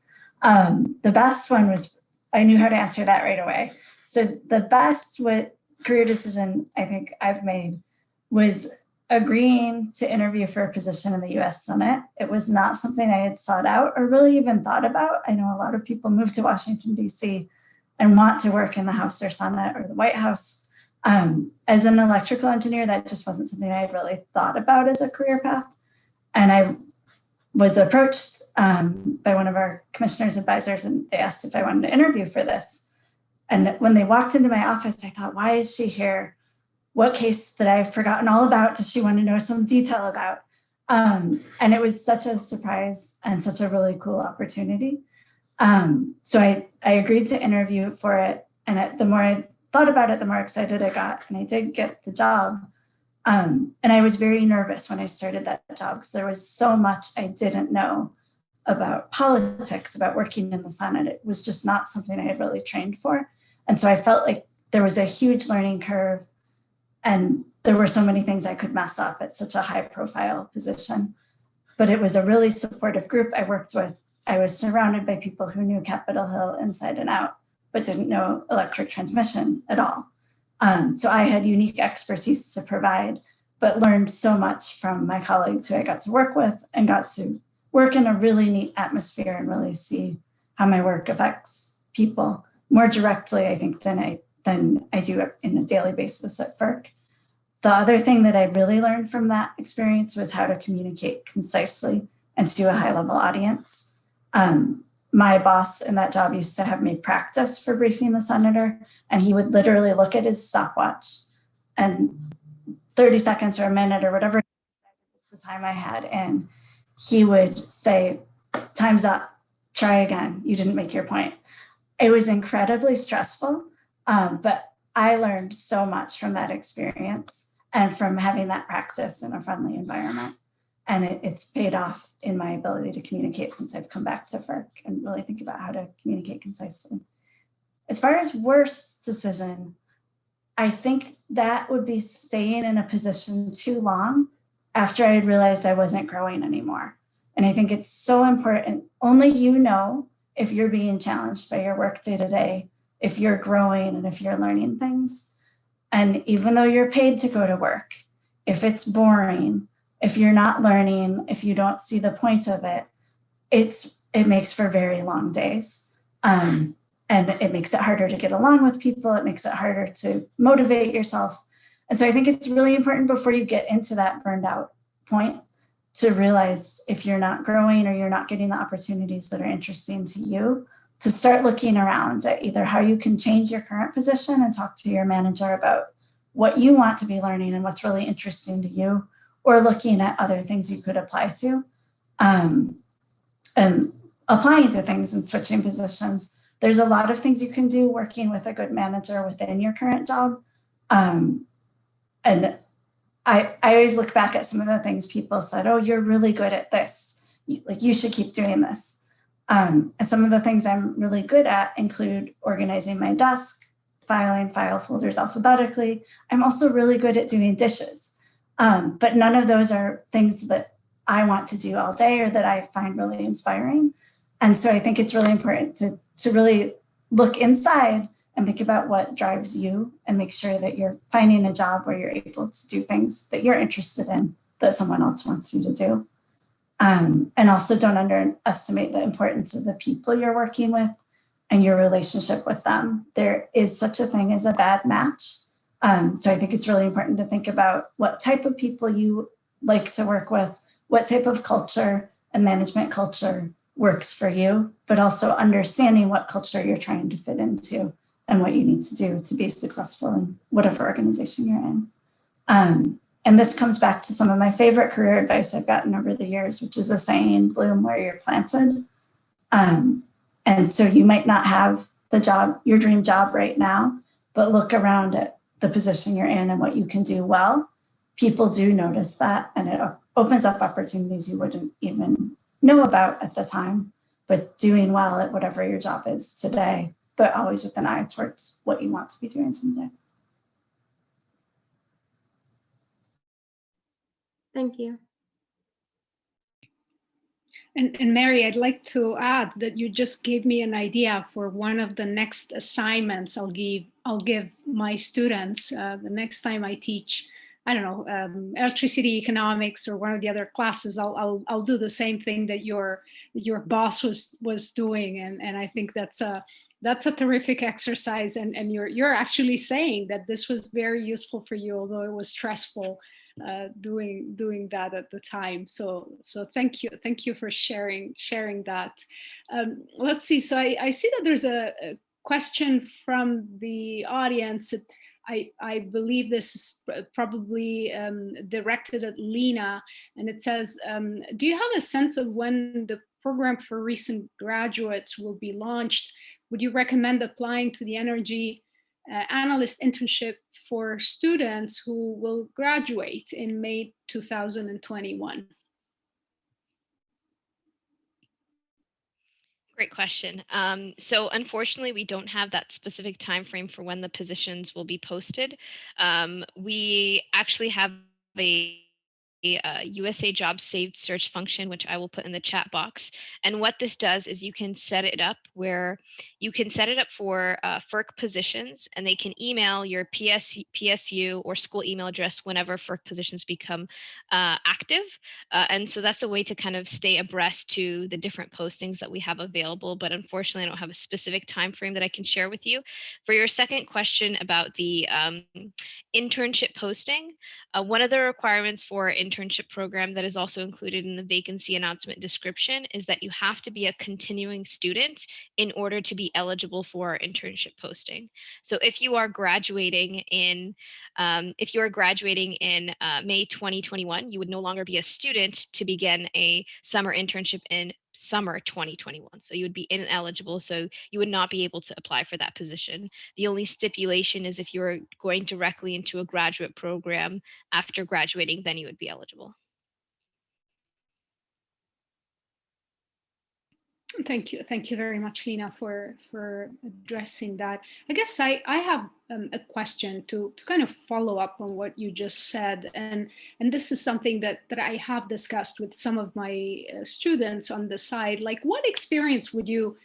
The best one was, I knew how to answer that right away. So the best career decision I think I've made was agreeing to interview for a position in the US Senate. It was not something I had sought out or really even thought about. I know a lot of people move to Washington, D.C. and want to work in the House or Senate or the White House. As an electrical engineer, that just wasn't something I had really thought about as a career path. And I was approached by one of our commissioner's advisors, and they asked if I wanted to interview for this. And when they walked into my office, I thought, why is she here? What case that I've forgotten all about does she want to know some detail about? And it was such a surprise and such a really cool opportunity. So I agreed to interview for it. And the more I thought about it, the more excited I got. And I did get the job. And I was very nervous when I started that job because there was so much I didn't know about politics, about working in the Senate. It was just not something I had really trained for. And so I felt like there was a huge learning curve, and there were so many things I could mess up at such a high profile position. But it was a really supportive group I worked with. I was surrounded by people who knew Capitol Hill inside and out, but didn't know electric transmission at all. So I had unique expertise to provide, but learned so much from my colleagues who I got to work with, and got to work in a really neat atmosphere and really see how my work affects people more directly, I think, than I do in a daily basis at Ferc. The other thing that I really learned from that experience was how to communicate concisely and to a high level audience. My boss in that job used to have me practice for briefing the senator, and he would literally look at his stopwatch, and 30 seconds or a minute or whatever was the time I had, and he would say, "Time's up, try again, you didn't make your point." It was incredibly stressful, but I learned so much from that experience and from having that practice in a friendly environment. And it's paid off in my ability to communicate since I've come back to Ferc and really think about how to communicate concisely. As far as worst decision, I think that would be staying in a position too long after I had realized I wasn't growing anymore. And I think it's so important. Only you know if you're being challenged by your work day to day, if you're growing and if you're learning things. And even though you're paid to go to work, if it's boring, if you're not learning, if you don't see the point of it, it makes for very long days. And it makes it harder to get along with people. It makes it harder to motivate yourself. And so I think it's really important before you get into that burned out point to realize if you're not growing or you're not getting the opportunities that are interesting to you, to start looking around at either how you can change your current position and talk to your manager about what you want to be learning and what's really interesting to you, or looking at other things you could apply to, and applying to things and switching positions. There's a lot of things you can do working with a good manager within your current job. And I always look back at some of the things people said, "Oh, you're really good at this. You should keep doing this." And some of the things I'm really good at include organizing my desk, filing file folders alphabetically. I'm also really good at doing dishes. But none of those are things that I want to do all day or that I find really inspiring. And so I think it's really important to really look inside and think about what drives you and make sure that you're finding a job where you're able to do things that you're interested in that someone else wants you to do. And also don't underestimate the importance of the people you're working with and your relationship with them. There is such a thing as a bad match. So I think it's really important to think about what type of people you like to work with, what type of culture and management culture works for you, but also understanding what culture you're trying to fit into and what you need to do to be successful in whatever organization you're in. And this comes back to some of my favorite career advice I've gotten over the years, which is a saying, bloom where you're planted. And so you might not have the job, your dream job right now, but look around at the position you're in and what you can do well. People do notice that, and it opens up opportunities you wouldn't even know about at the time, but doing well at whatever your job is today, but always with an eye towards what you want to be doing someday. Thank you. And Mary, I'd like to add that you just gave me an idea for one of the next assignments I'll give my students the next time I teach, I don't know, electricity economics or one of the other classes. I'll do the same thing that your boss was doing, and I think that's a terrific exercise. And you're actually saying that this was very useful for you, although it was stressful. Doing that at the time. So thank you for sharing that. Let's see. So I see that there's a question from the audience. I believe this is probably directed at Lena, and it says, do you have a sense of when the program for recent graduates will be launched? Would you recommend applying to the energy analyst internship for students who will graduate in May 2021? Great question. So unfortunately, we don't have that specific time frame for when the positions will be posted. We actually have a USA Jobs Saved search function, which I will put in the chat box. And what this does is you can set it up where you can set it up for Ferc positions, and they can email your PSU or school email address whenever Ferc positions become active. And so that's a way to kind of stay abreast to the different postings that we have available. But unfortunately, I don't have a specific time frame that I can share with you. For your second question about the internship posting, one of the requirements for internship program that is also included in the vacancy announcement description is that you have to be a continuing student in order to be eligible for internship posting. So if you are graduating in May 2021, you would no longer be a student to begin a summer internship in summer 2021. So you would be ineligible. So you would not be able to apply for that position. The only stipulation is if you're going directly into a graduate program after graduating, then you would be eligible. Thank you. Thank you very much, Lena, for addressing that. I guess I have a question to kind of follow up on what you just said. And this is something that I have discussed with some of my students on the side. Like, what experience would you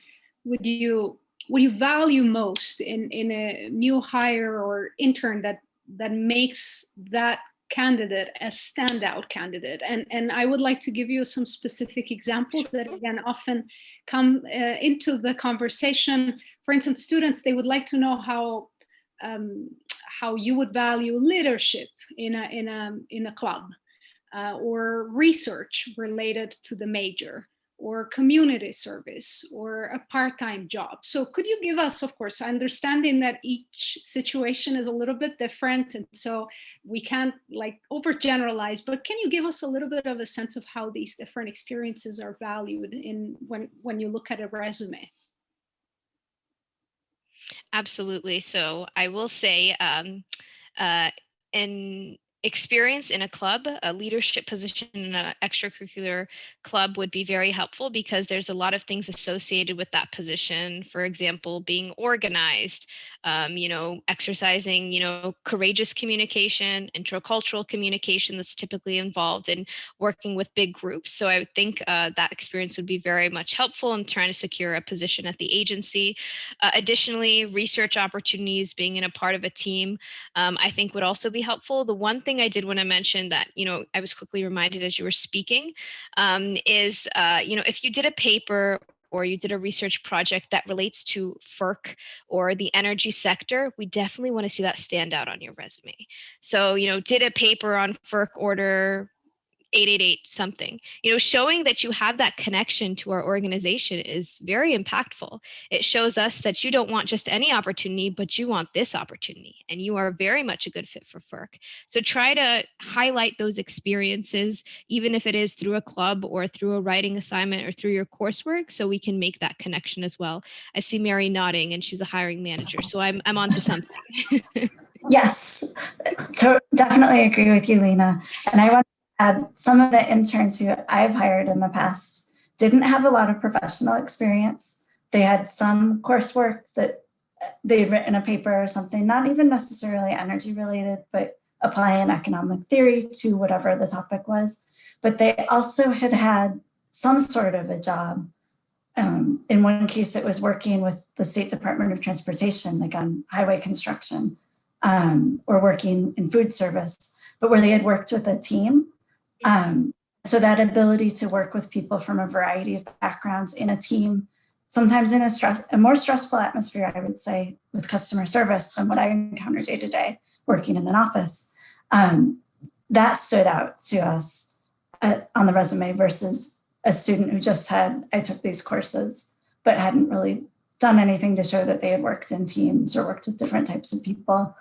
value most in a new hire or intern that makes that candidate a standout candidate? And I would like to give you some specific examples that again often come into the conversation. For instance, students, they would like to know how you would value leadership in a club, or research related to the major, or community service, or a part-time job. So could you give us, of course, understanding that each situation is a little bit different, and so we can't like overgeneralize, but can you give us a little bit of a sense of how these different experiences are valued in when you look at a resume? Absolutely. So I will say in experience in a club, a leadership position in an extracurricular club would be very helpful because there's a lot of things associated with that position. For example, being organized, exercising, courageous communication, intercultural communication that's typically involved in working with big groups. So I would think that experience would be very much helpful in trying to secure a position at the agency. Additionally, research opportunities, being in a part of a team, I think would also be helpful. The one thing I did want to mention that, I was quickly reminded as you were speaking, is, if you did a paper or you did a research project that relates to Ferc or the energy sector, we definitely want to see that stand out on your resume. So, did a paper on Ferc order 888 something, showing that you have that connection to our organization is very impactful. It shows us that you don't want just any opportunity, but you want this opportunity, and you are very much a good fit for Ferc. So try to highlight those experiences, even if it is through a club or through a writing assignment or through your coursework, so we can make that connection as well. I see Mary nodding, and she's a hiring manager, so I'm onto something. Yes, definitely agree with you, Lena. And I want some of the interns who I've hired in the past didn't have a lot of professional experience. They had some coursework that they had written a paper or something, not even necessarily energy related, but applying economic theory to whatever the topic was. But they also had some sort of a job. In one case, it was working with the State Department of Transportation, like on highway construction, or working in food service, but where they had worked with a team. So that ability to work with people from a variety of backgrounds in a team, sometimes in a more stressful atmosphere, I would say, with customer service than what I encounter day to day working in an office. That stood out to us on the resume versus a student who just I took these courses, but hadn't really done anything to show that they had worked in teams or worked with different types of people,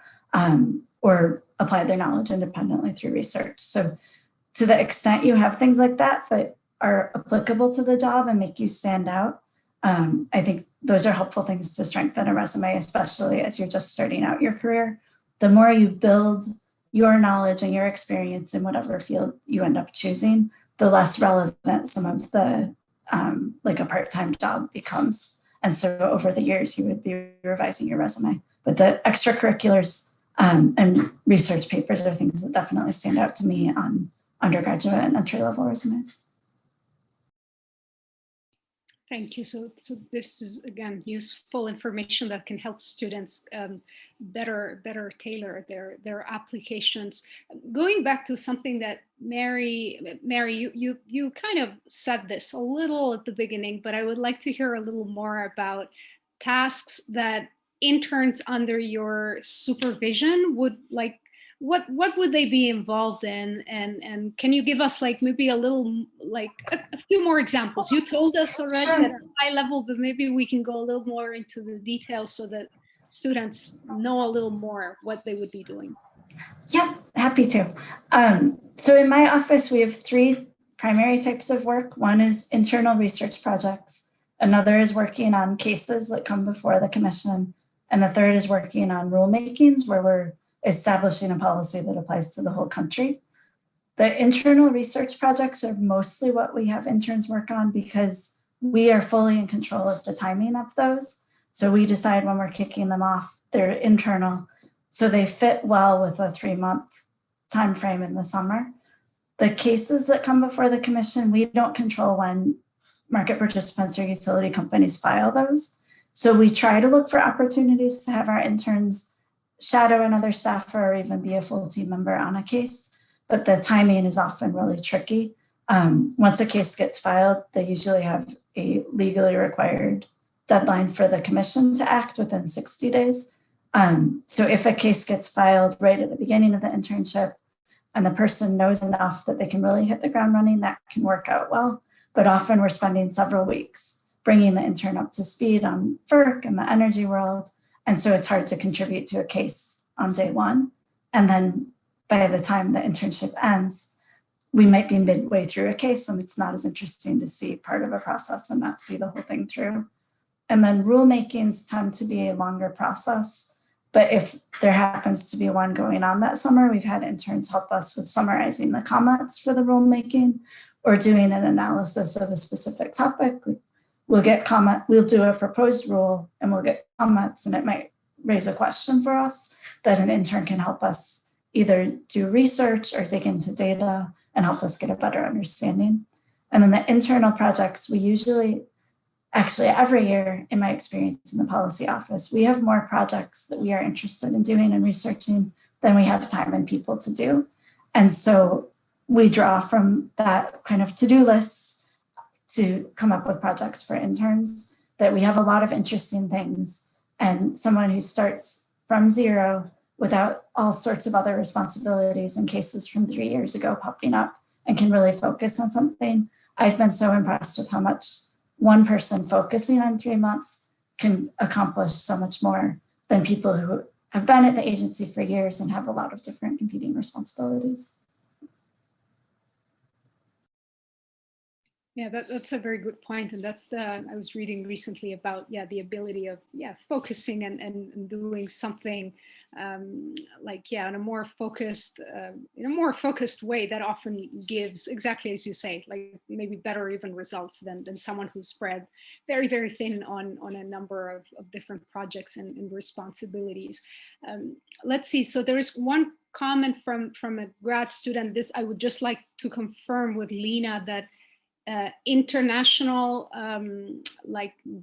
or applied their knowledge independently through research. So to the extent you have things like that that are applicable to the job and make you stand out, I think those are helpful things to strengthen a resume, especially as you're just starting out your career. The more you build your knowledge and your experience in whatever field you end up choosing, the less relevant some of the like a part-time job becomes. And so over the years, you would be revising your resume. But the extracurriculars and research papers are things that definitely stand out to me on undergraduate and entry-level resumes. Thank you. So this is, again, useful information that can help students better tailor their applications. Going back to something that Mary, you kind of said this a little at the beginning, but I would like to hear a little more about tasks that interns under your supervision would like. What would they be involved in, and can you give us like maybe a little like a few more examples? You told us already at a high level, but maybe we can go a little more into the details so that students know a little more what they would be doing. Yeah, happy to. So in my office, we have 3 primary types of work. One is internal research projects. Another is working on cases that come before the commission. And the third is working on rulemakings where we're establishing a policy that applies to the whole country. The internal research projects are mostly what we have interns work on because we are fully in control of the timing of those. So we decide when we're kicking them off. They're internal, so they fit well with a 3-month time frame in the summer. The cases that come before the commission, we don't control when market participants or utility companies file those. So we try to look for opportunities to have our interns shadow another staffer or even be a full team member on a case, but the timing is often really tricky. Once a case gets filed, they usually have a legally required deadline for the commission to act within 60 days. So if a case gets filed right at the beginning of the internship and the person knows enough that they can really hit the ground running, that can work out well. But often we're spending several weeks bringing the intern up to speed on Ferc and the energy world. And so it's hard to contribute to a case on day 1. And then by the time the internship ends, we might be midway through a case and it's not as interesting to see part of a process and not see the whole thing through. And then rulemakings tend to be a longer process. But if there happens to be one going on that summer, we've had interns help us with summarizing the comments for the rulemaking or doing an analysis of a specific topic. We'll do a proposed rule and we'll get comments, and it might raise a question for us that an intern can help us either do research or dig into data and help us get a better understanding. And then the internal projects, we usually, actually every year in my experience in the policy office, we have more projects that we are interested in doing and researching than we have time and people to do. And so we draw from that kind of to-do list to come up with projects for interns, that we have a lot of interesting things, and someone who starts from 0 without all sorts of other responsibilities and cases from 3 years ago popping up and can really focus on something. I've been so impressed with how much one person focusing on 3 months can accomplish so much more than people who have been at the agency for years and have a lot of different competing responsibilities. Yeah, that's a very good point. And that's I was reading recently about, the ability of, focusing and doing something in a more focused way that often gives, exactly as you say, like maybe better even results than someone who's spread very, very thin on a number of different projects and responsibilities. Let's see. So there is one comment from a grad student. This I would just like to confirm with Lena that international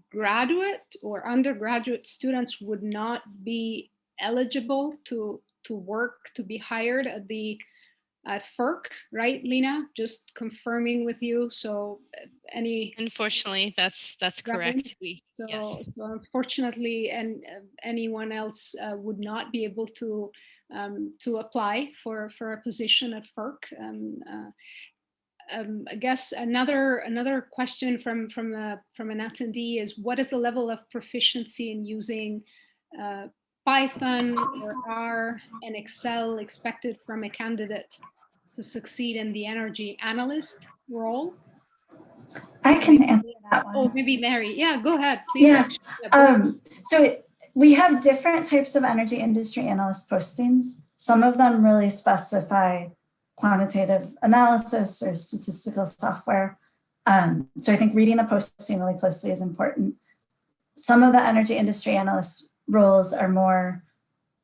graduate or undergraduate students would not be eligible to work, to be hired at Ferc, right, Lena? Just confirming with you. So Unfortunately, that's correct. So unfortunately, and anyone else would not be able to apply for a position at Ferc. I guess another question from an attendee is, what is the level of proficiency in using Python or R and Excel expected from a candidate to succeed in the energy analyst role? I can answer that one. Oh, maybe Mary. Yeah, go ahead, please. Yeah. So we have different types of energy industry analyst postings. Some of them really specify quantitative analysis or statistical software. So I think reading the posting really closely is important. Some of the energy industry analyst roles are more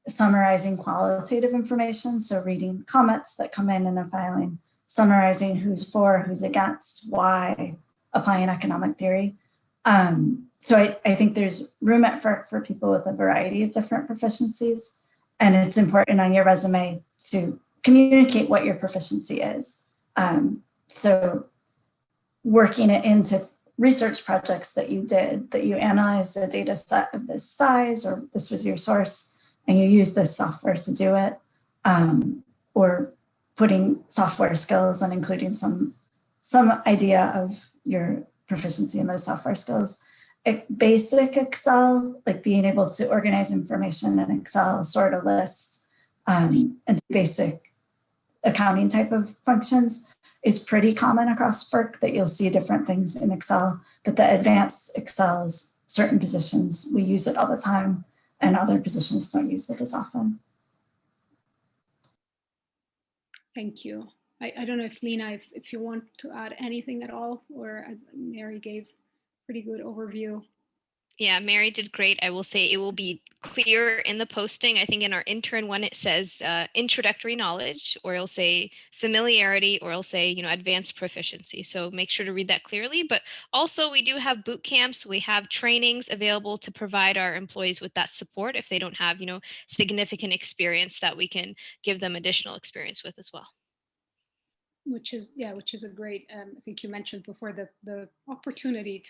summarizing qualitative information. So reading comments that come in a filing, summarizing who's for, who's against, why, applying economic theory. So I think there's room at Ferc for people with a variety of different proficiencies. And it's important on your resume to communicate what your proficiency is. So working it into research projects that you did, that you analyzed a data set of this size, or this was your source, and you use this software to do it, or putting software skills and including some idea of your proficiency in those software skills. Basic Excel, like being able to organize information in Excel, sort a list, and do basic accounting type of functions is pretty common across Ferc, that you'll see different things in Excel, but the advanced Excels, certain positions, we use it all the time, and other positions don't use it as often. Thank you. I don't know if Lena, if you want to add anything at all, or Mary gave pretty good overview. Yeah, Mary did great. I will say it will be clear in the posting. I think in our intern one, it says introductory knowledge, or it'll say familiarity, or it'll say, advanced proficiency. So make sure to read that clearly. But also we do have boot camps. We have trainings available to provide our employees with that support if they don't have, significant experience, that we can give them additional experience with as well. Which is a great, I think you mentioned before, the opportunity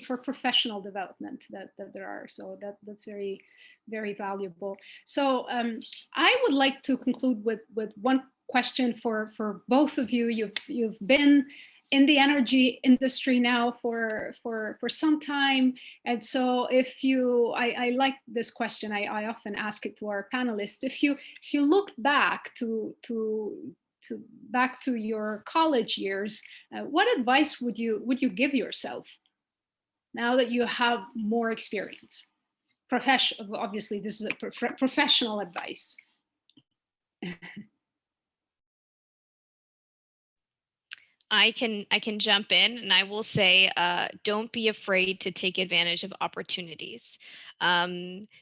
for professional development that there are. So that's very, very valuable. So I would like to conclude with one question for both of you. You've been in the energy industry now for some time, and so I like this question. I often ask it to our panelists. If you look back back to your college years, what advice would you give yourself now that you have more experience? Obviously, this is a professional advice. I can jump in, and I will say, don't be afraid to take advantage of opportunities.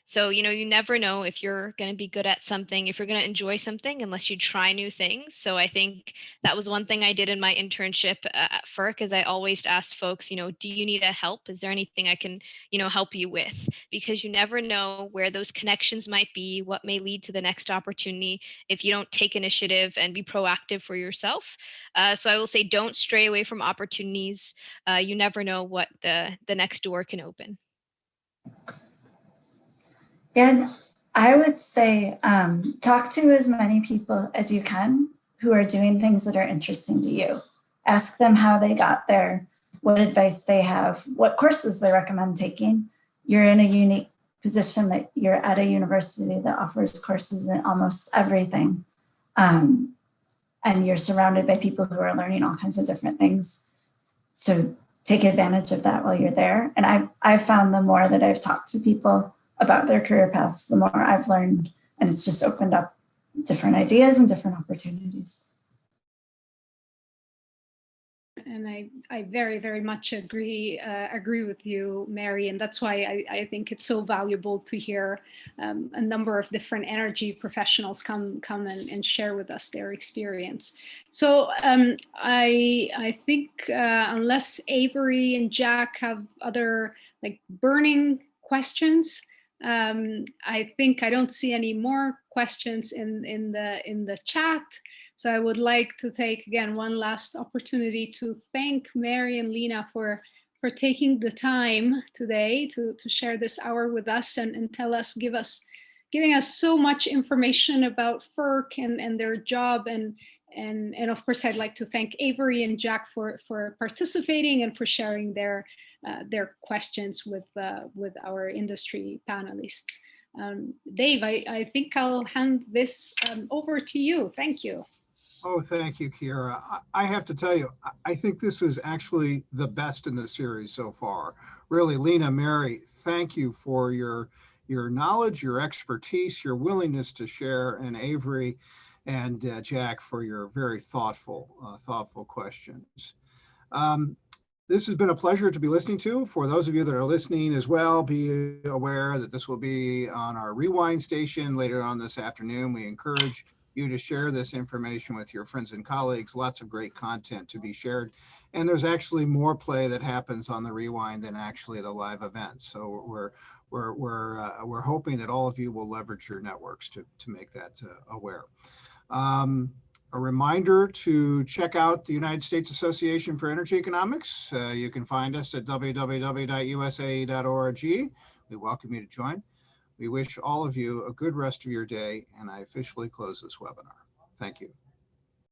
So, you never know if you're going to be good at something, if you're going to enjoy something, unless you try new things. So I think that was one thing I did in my internship at Ferc, is I always asked folks, do you need a help? Is there anything I can, help you with? Because you never know where those connections might be, what may lead to the next opportunity if you don't take initiative and be proactive for yourself. So I will say, don't stray away from opportunities. You never know what the next door can open. And I would say, talk to as many people as you can who are doing things that are interesting to you. Ask them how they got there, what advice they have, what courses they recommend taking. You're in a unique position that you're at a university that offers courses in almost everything. And you're surrounded by people who are learning all kinds of different things. So take advantage of that while you're there. And I've found the more that I've talked to people about their career paths, the more I've learned, and it's just opened up different ideas and different opportunities. And I very, very much agree with you, Mary, and that's why I think it's so valuable to hear a number of different energy professionals come and share with us their experience. So I think unless Avery and Jack have other burning questions, I think I don't see any more questions in the chat. So I would like to take again one last opportunity to thank Mary and Lena for taking the time today to share this hour with us and giving us so much information about Ferc and their job, and of course I'd like to thank Avery and Jack for participating and for sharing their questions with our industry panelists. Dave, I think I'll hand this over to you. Thank you. Oh, thank you, Kiara. I have to tell you, I think this was actually the best in the series so far. Really, Lena, Mary, thank you for your knowledge, your expertise, your willingness to share, and Avery and Jack for your very thoughtful questions. This has been a pleasure to be listening to. For those of you that are listening as well, be aware that this will be on our rewind station later on this afternoon. We encourage you to share this information with your friends and colleagues. Lots of great content to be shared. And there's actually more play that happens on the rewind than actually the live events. So we're hoping that all of you will leverage your networks to make that aware. A reminder to check out the United States Association for Energy Economics. You can find us at www.usa.org. We welcome you to join. We wish all of you a good rest of your day, and I officially close this webinar. Thank you.